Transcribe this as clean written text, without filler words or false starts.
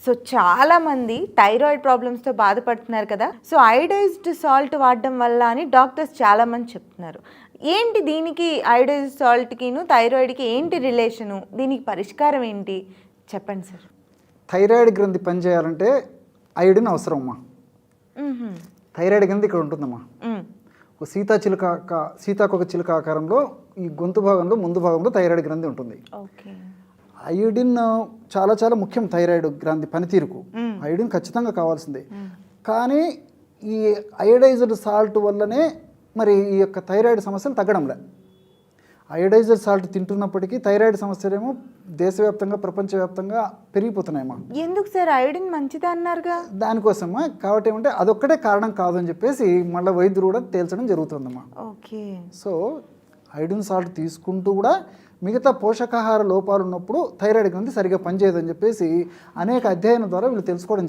So చాలామంది thyroid ప్రాబ్లమ్స్తో బాధపడుతున్నారు కదా. సో అయోడైజ్డ్ సాల్ట్ వాడడం వల్ల అని డాక్టర్స్ చాలామంది చెప్తున్నారు. ఏంటి దీనికి అయోడైజ్డ్ సాల్ట్కిను థైరాయిడ్కి ఏంటి రిలేషను, దీనికి పరిష్కారం ఏంటి చెప్పండి సార్. థైరాయిడ్ గ్రంథి పనిచేయాలంటే అయోడిన్ అవసరం అమ్మా. థైరాయిడ్ గ్రంథి ఇక్కడ ఉంటుందమ్మా. ఒక సీతాకొక చిలుక ఆకారంలో ఈ గొంతు భాగంలో ముందు భాగంలో థైరాయిడ్ గ్రంథి ఉంటుంది. ఓకే. అయోడిన్ చాలా చాలా ముఖ్యం థైరాయిడ్ గ్రంథి పనితీరుకు. అయోడిన్ ఖచ్చితంగా కావాల్సిందే. కానీ ఈ అయోడైజ్డ్ సాల్ట్ వల్లనే మరి ఈ యొక్క థైరాయిడ్ సమస్యలు తగ్గడంలే. అయోడైజ్డ్ సాల్ట్ తింటున్నప్పటికీ థైరాయిడ్ సమస్యలేమో దేశవ్యాప్తంగా ప్రపంచవ్యాప్తంగా పెరిగిపోతున్నాయమ్మా. ఎందుకు సార్ అయోడిన్ మంచిది అన్నారుగా? దానికోసమ్మా. కాబట్టి ఏమంటే అదొక్కటే కారణం కాదు అని చెప్పేసి మళ్ళీ వైద్యులు కూడా తేల్చడం జరుగుతుందమ్మా. ఓకే. సో అయోడిన్ సాల్ట్ తీసుకుంటూ కూడా మిగతా పోషకాహార లోపాలు ఉన్నప్పుడు థైరాయిడ్ గ్రంథి సరిగా పనిచేయదని చెప్పేసి అనేక అధ్యయనం ద్వారా వీళ్ళు తెలుసుకోవడం జరిగింది.